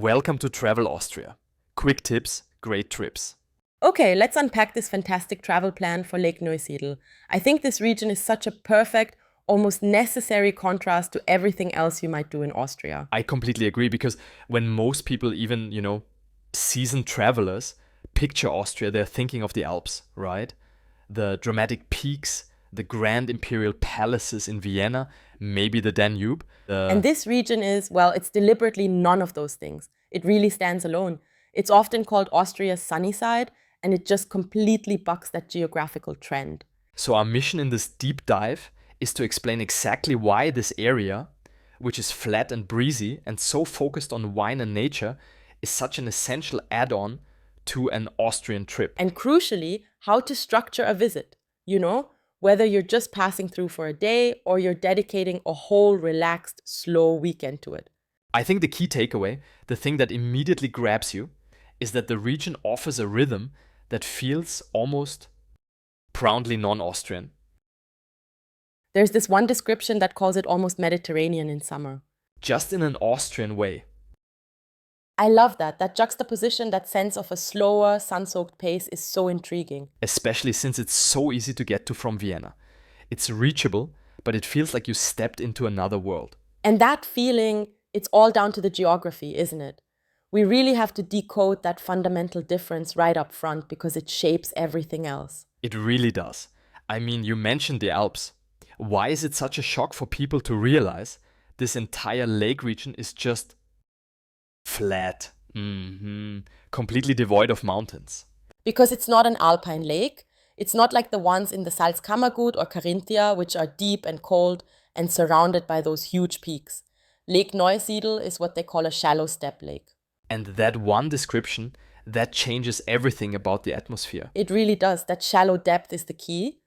Welcome to Travel Austria. Quick tips, great trips. Okay, let's unpack this fantastic travel plan for Lake Neusiedl. I think this region is such a perfect, almost necessary contrast to everything else you might do in Austria. I completely agree because when most people, even, seasoned travelers, picture Austria, they're thinking of the Alps, right? The dramatic peaks, the grand imperial palaces in Vienna, maybe the Danube. And this region is, well, it's deliberately none of those things. It really stands alone. It's often called Austria's sunny side, and it just completely bucks that geographical trend. So our mission in this deep dive is to explain exactly why this area, which is flat and breezy and so focused on wine and nature, is such an essential add-on to an Austrian trip. And crucially, how to structure a visit. Whether you're just passing through for a day or you're dedicating a whole relaxed, slow weekend to it. I think the key takeaway, the thing that immediately grabs you, is that the region offers a rhythm that feels almost proudly non-Austrian. There's this one description that calls it almost Mediterranean in summer. Just in an Austrian way. I love that juxtaposition, that sense of a slower, sun-soaked pace is so intriguing. Especially since it's so easy to get to from Vienna. It's reachable, but it feels like you stepped into another world. And that feeling, it's all down to the geography, isn't it? We really have to decode that fundamental difference right up front because it shapes everything else. It really does. I mean, you mentioned the Alps. Why is it such a shock for people to realize this entire lake region is just flat, completely devoid of mountains? Because it's not an alpine lake. It's not like the ones in the Salzkammergut or Carinthia, which are deep and cold and surrounded by those huge peaks. Lake Neusiedl is what they call a shallow steppe lake. And that one description, that changes everything about the atmosphere. It really does. That shallow depth is the key.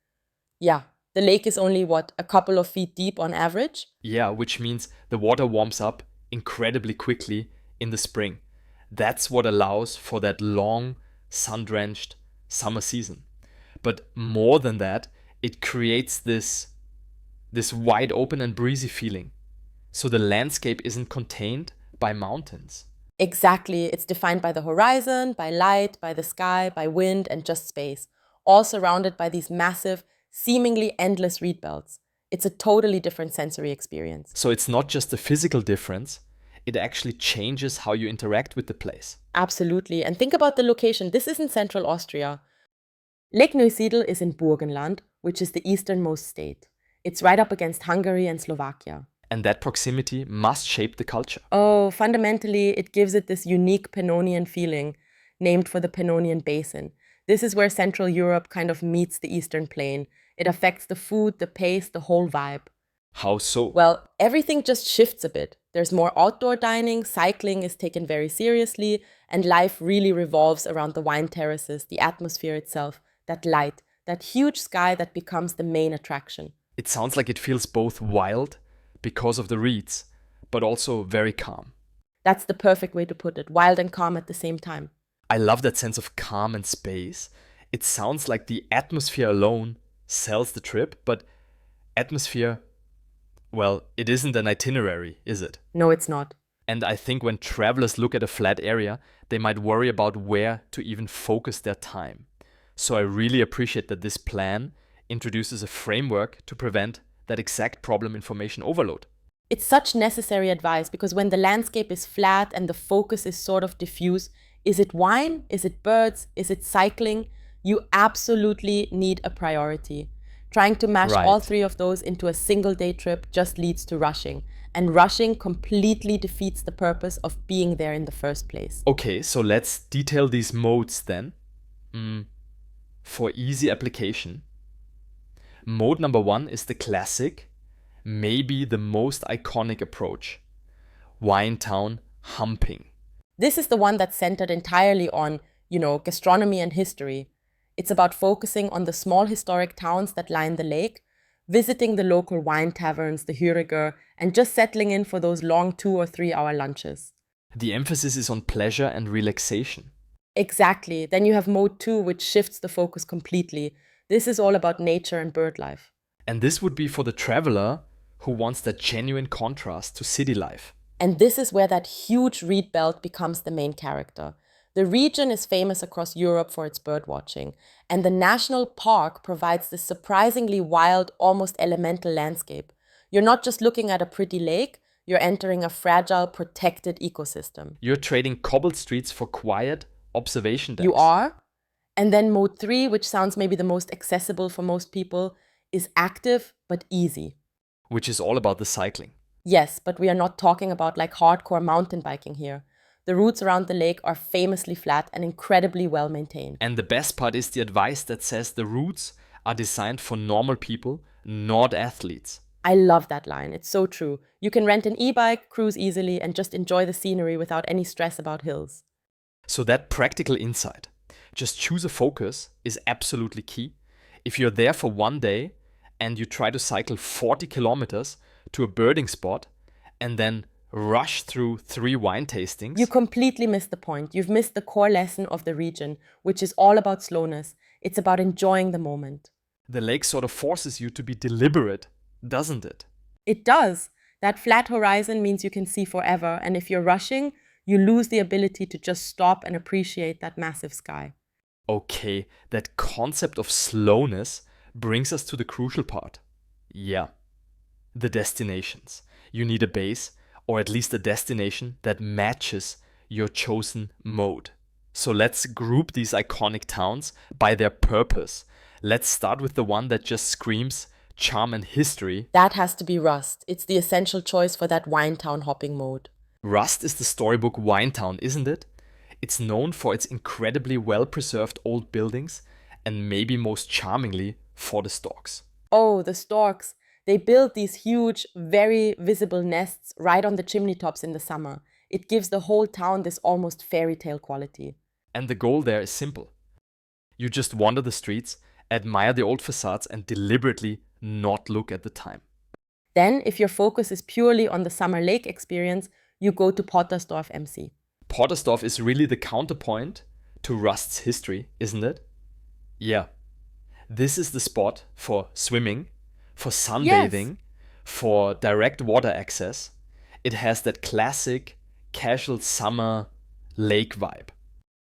Yeah, the lake is only, a couple of feet deep on average? Yeah, which means the water warms up incredibly quickly in the spring. That's what allows for that long, sun-drenched summer season. But more than that, it creates this wide open and breezy feeling. So the landscape isn't contained by mountains. Exactly. It's defined by the horizon, by light, by the sky, by wind, and just space, all surrounded by these massive, seemingly endless reed belts. It's a totally different sensory experience. So it's not just a physical difference, it actually changes how you interact with the place. Absolutely. And think about the location. This isn't central Austria. Lake Neusiedl is in Burgenland, which is the easternmost state. It's right up against Hungary and Slovakia. And that proximity must shape the culture. Oh, fundamentally, it gives it this unique Pannonian feeling, named for the Pannonian Basin. This is where Central Europe kind of meets the Eastern Plain. It affects the food, the pace, the whole vibe. How so? Well, everything just shifts a bit. There's more outdoor dining, cycling is taken very seriously, and life really revolves around the wine terraces, the atmosphere itself, that light, that huge sky that becomes the main attraction. It sounds like it feels both wild because of the reeds, but also very calm. That's the perfect way to put it, wild and calm at the same time. I love that sense of calm and space. It sounds like the atmosphere alone sells the trip, but atmosphere, well, it isn't an itinerary, is it? No, it's not. And I think when travelers look at a flat area, they might worry about where to even focus their time. So I really appreciate that this plan introduces a framework to prevent that exact problem information overload. It's such necessary advice because when the landscape is flat and the focus is sort of diffuse, is it wine? Is it birds? Is it cycling? You absolutely need a priority. Trying to mash all three of those into a single day trip just leads to rushing. And rushing completely defeats the purpose of being there in the first place. Okay, so let's detail these modes then. For easy application, mode number 1 is the classic, maybe the most iconic approach. Wine town humping. This is the one that's centered entirely on, gastronomy and history. It's about focusing on the small historic towns that line the lake, visiting the local wine taverns, the Hüriger, and just settling in for those long 2 or 3 hour lunches. The emphasis is on pleasure and relaxation. Exactly. Then you have mode 2, which shifts the focus completely. This is all about nature and bird life. And this would be for the traveler who wants that genuine contrast to city life. And this is where that huge reed belt becomes the main character. The region is famous across Europe for its bird watching, and the national park provides this surprisingly wild, almost elemental landscape. You're not just looking at a pretty lake, you're entering a fragile, protected ecosystem. You're trading cobbled streets for quiet observation decks. You are. And then mode 3, which sounds maybe the most accessible for most people, is active but easy. Which is all about the cycling. Yes, but we are not talking about like hardcore mountain biking here. The routes around the lake are famously flat and incredibly well maintained. And the best part is the advice that says the routes are designed for normal people, not athletes. I love that line. It's so true. You can rent an e-bike, cruise easily, and just enjoy the scenery without any stress about hills. So that practical insight, just choose a focus, is absolutely key. If you're there for one day and you try to cycle 40 kilometers to a birding spot and then rush through 3 wine tastings, you completely missed the point. You've missed the core lesson of the region, which is all about slowness. It's about enjoying the moment. The lake sort of forces you to be deliberate, doesn't it? It does. That flat horizon means you can see forever, and if you're rushing, you lose the ability to just stop and appreciate that massive sky. Okay, that concept of slowness brings us to the crucial part. Yeah, the destinations. You need a base, or at least a destination that matches your chosen mode. So let's group these iconic towns by their purpose. Let's start with the one that just screams charm and history. That has to be Rust. It's the essential choice for that wine town hopping mode. Rust is the storybook wine town, isn't it? It's known for its incredibly well-preserved old buildings and maybe most charmingly for the storks. Oh, the storks. They build these huge, very visible nests right on the chimney tops in the summer. It gives the whole town this almost fairy tale quality. And the goal there is simple. You just wander the streets, admire the old facades and deliberately not look at the time. Then, if your focus is purely on the summer lake experience, you go to Pottersdorf MC. Pottersdorf is really the counterpoint to Rust's history, isn't it? Yeah. This is the spot for swimming, for sunbathing, for direct water access. It has that classic, casual summer lake vibe.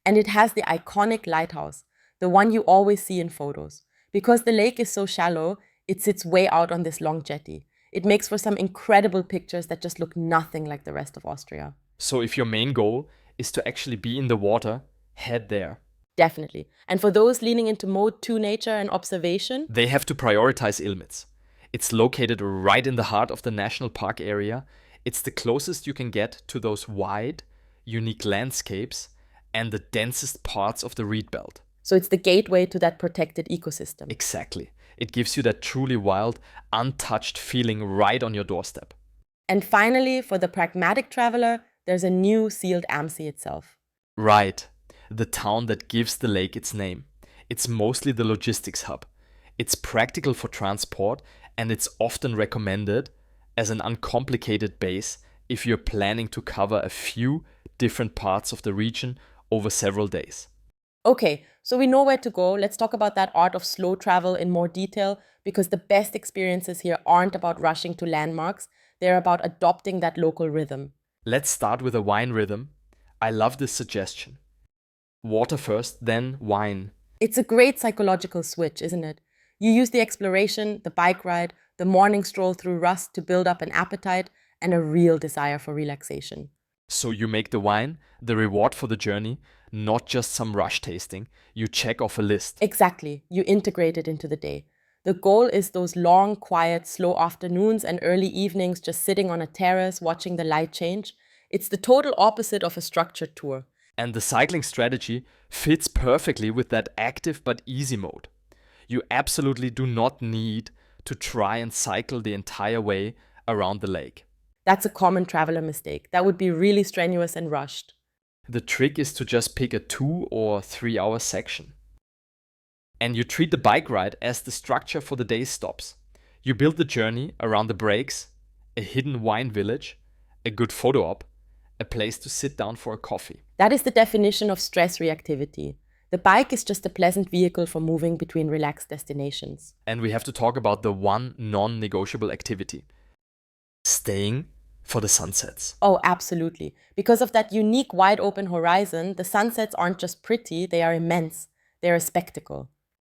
And it has the iconic lighthouse, the one you always see in photos. Because the lake is so shallow, it sits way out on this long jetty. It makes for some incredible pictures that just look nothing like the rest of Austria. So if your main goal is to actually be in the water, head there. Definitely. And for those leaning into mode 2 nature and observation, they have to prioritize Ilmitz. It's located right in the heart of the national park area. It's the closest you can get to those wide, unique landscapes and the densest parts of the reed belt. So it's the gateway to that protected ecosystem. Exactly. It gives you that truly wild, untouched feeling right on your doorstep. And finally, for the pragmatic traveler, there's a Neusiedl Amsey itself. Right. The town that gives the lake its name. It's mostly the logistics hub. It's practical for transport and it's often recommended as an uncomplicated base if you're planning to cover a few different parts of the region over several days. Okay, so we know where to go. Let's talk about that art of slow travel in more detail, because the best experiences here aren't about rushing to landmarks. They're about adopting that local rhythm. Let's start with a wine rhythm. I love this suggestion. Water first, then wine. It's a great psychological switch, isn't it? You use the exploration, the bike ride, the morning stroll through Rust to build up an appetite and a real desire for relaxation. So you make the wine the reward for the journey, not just some rush tasting. You check off a list. Exactly. You integrate it into the day. The goal is those long, quiet, slow afternoons and early evenings just sitting on a terrace watching the light change. It's the total opposite of a structured tour. And the cycling strategy fits perfectly with that active but easy mode. You absolutely do not need to try and cycle the entire way around the lake. That's a common traveler mistake. That would be really strenuous and rushed. The trick is to just pick a 2 or 3 hour section. And you treat the bike ride as the structure for the day's stops. You build the journey around the breaks, a hidden wine village, a good photo op, a place to sit down for a coffee. That is the definition of stress reactivity. The bike is just a pleasant vehicle for moving between relaxed destinations. And we have to talk about the one non-negotiable activity. Staying for the sunsets. Oh, absolutely. Because of that unique wide open horizon, the sunsets aren't just pretty, they are immense. They're a spectacle.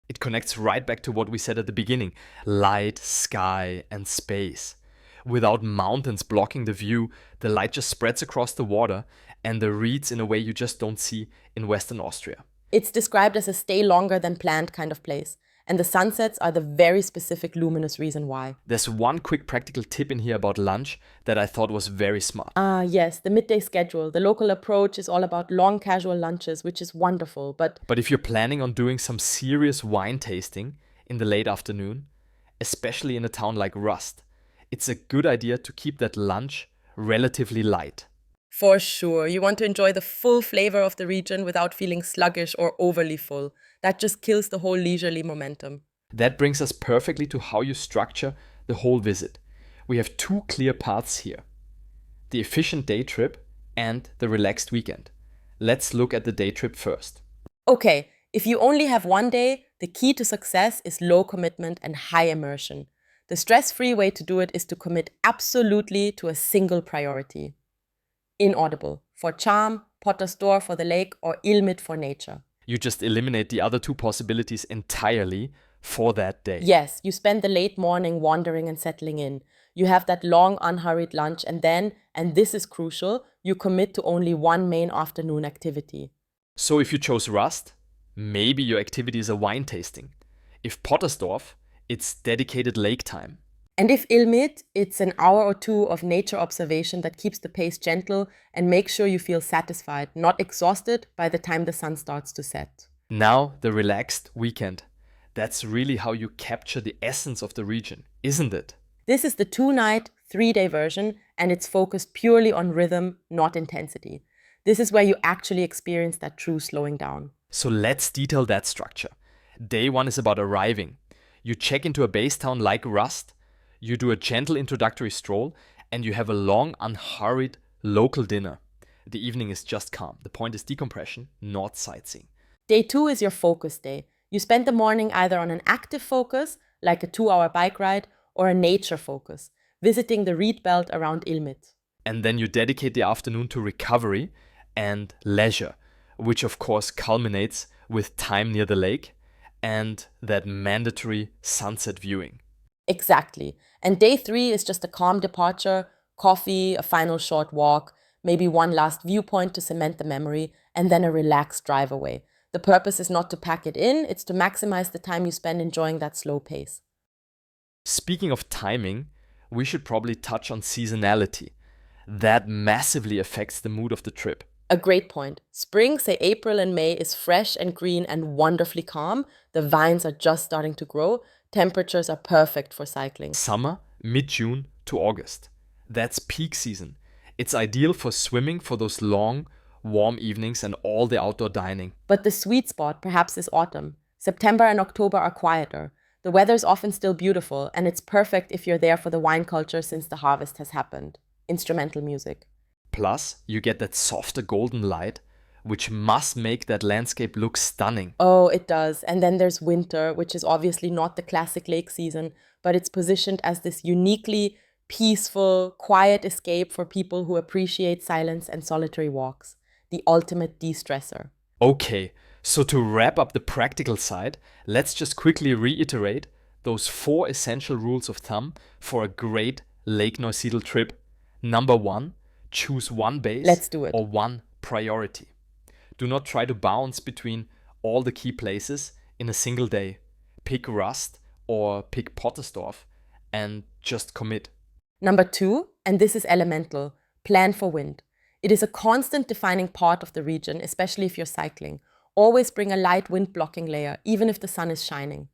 It connects right back to what we said at the beginning: light, sky, and space. Without mountains blocking the view, the light just spreads across the water and the reeds in a way you just don't see in Western Austria. It's described as a stay longer than planned kind of place. And the sunsets are the very specific luminous reason why. There's one quick practical tip in here about lunch that I thought was very smart. Ah, yes, the midday schedule. The local approach is all about long casual lunches, which is wonderful, but But if you're planning on doing some serious wine tasting in the late afternoon, especially in a town like Rust, it's a good idea to keep that lunch relatively light. for sure, you want to enjoy the full flavor of the region without feeling sluggish or overly full. That just kills the whole leisurely momentum. That brings us perfectly to how you structure the whole visit. We have two clear paths here: the efficient day trip and the relaxed weekend. Let's look at the day trip first. Okay, if you only have one day, the key to success is low commitment and high immersion. The stress-free way to do it is to commit absolutely to a single priority. Inaudible for charm, Pottersdorf for the lake, or Ilmit for nature. You just eliminate the other two possibilities entirely for that day. Yes, you spend the late morning wandering and settling in. You have that long, unhurried lunch, and then, and this is crucial, you commit to only one main afternoon activity. So if you chose Rust, maybe your activity is a wine tasting. If Pottersdorf, it's dedicated lake time. And if Ilmit, it's an hour or two of nature observation that keeps the pace gentle and makes sure you feel satisfied, not exhausted by the time the sun starts to set. Now, the relaxed weekend. That's really how you capture the essence of the region, isn't it? This is the 2-night, 3-day version, and it's focused purely on rhythm, not intensity. This is where you actually experience that true slowing down. So let's detail that structure. Day one is about arriving. You check into a base town like Rust, you do a gentle introductory stroll, and you have a long, unhurried local dinner. The evening is just calm. The point is decompression, not sightseeing. Day 2 is your focus day. You spend the morning either on an active focus, like a 2-hour bike ride, or a nature focus, visiting the reed belt around Ilmit. And then you dedicate the afternoon to recovery and leisure, which of course culminates with time near the lake and that mandatory sunset viewing. Exactly. And day 3 is just a calm departure, coffee, a final short walk, maybe one last viewpoint to cement the memory, and then a relaxed drive away. The purpose is not to pack it in, it's to maximize the time you spend enjoying that slow pace. Speaking of timing, we should probably touch on seasonality. That massively affects the mood of the trip. A great point. Spring, say April and May, is fresh and green and wonderfully calm. The vines are just starting to grow. Temperatures are perfect for cycling. Summer, mid-June to August. That's peak season. It's ideal for swimming for those long, warm evenings and all the outdoor dining. But the sweet spot perhaps is autumn. September and October are quieter. The weather's often still beautiful, and it's perfect if you're there for the wine culture since the harvest has happened. Instrumental music. Plus, you get that softer golden light, which must make that landscape look stunning. Oh, it does. And then there's winter, which is obviously not the classic lake season, but it's positioned as this uniquely peaceful, quiet escape for people who appreciate silence and solitary walks. The ultimate de-stressor. Okay, so to wrap up the practical side, let's just quickly reiterate those 4 essential rules of thumb for a great Lake Neusiedl trip. Number 1, choose one base. Let's do it. Or one priority. Do not try to bounce between all the key places in a single day. Pick Rust or pick Pottersdorf and just commit. Number 2, and this is elemental, plan for wind. It is a constant defining part of the region, especially if you're cycling. Always bring a light wind blocking layer, even if the sun is shining.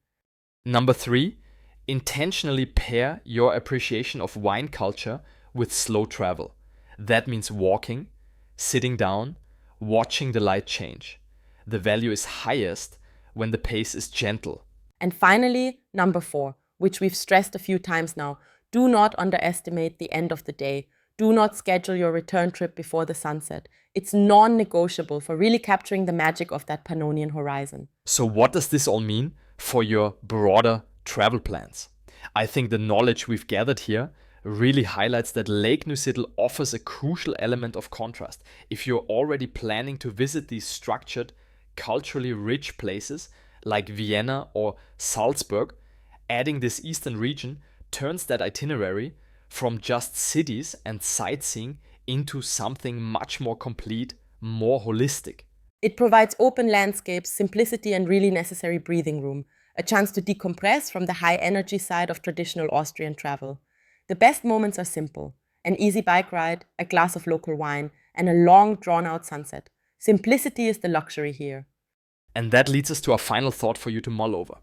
Number 3, intentionally pair your appreciation of wine culture with slow travel. That means walking, sitting down, watching the light change. The value is highest when the pace is gentle. And finally, number 4, which we've stressed a few times now, do not underestimate the end of the day. Do not schedule your return trip before the sunset. It's non-negotiable for really capturing the magic of that Pannonian horizon. So what does this all mean for your broader travel plans? I think the knowledge we've gathered here really highlights that Lake Neusiedl offers a crucial element of contrast. If you're already planning to visit these structured, culturally rich places like Vienna or Salzburg, adding this eastern region turns that itinerary from just cities and sightseeing into something much more complete, more holistic. It provides open landscapes, simplicity, and really necessary breathing room, a chance to decompress from the high energy side of traditional Austrian travel. The best moments are simple: an easy bike ride, a glass of local wine, and a long, drawn-out sunset. Simplicity is the luxury here. And that leads us to our final thought for you to mull over.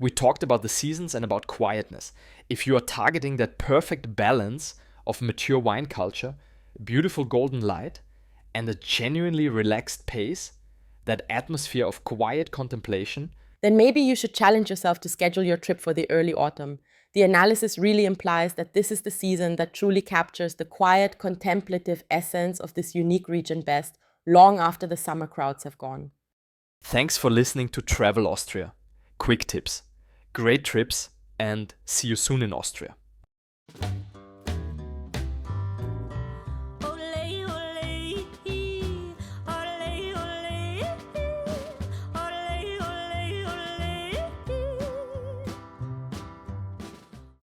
We talked about the seasons and about quietness. If you are targeting that perfect balance of mature wine culture, beautiful golden light, and a genuinely relaxed pace, that atmosphere of quiet contemplation, Then maybe you should challenge yourself to schedule your trip for the early autumn. The analysis really implies that this is the season that truly captures the quiet, contemplative essence of this unique region best, long after the summer crowds have gone. thanks for listening to Travel Austria. Quick tips, great trips, and see you soon in Austria.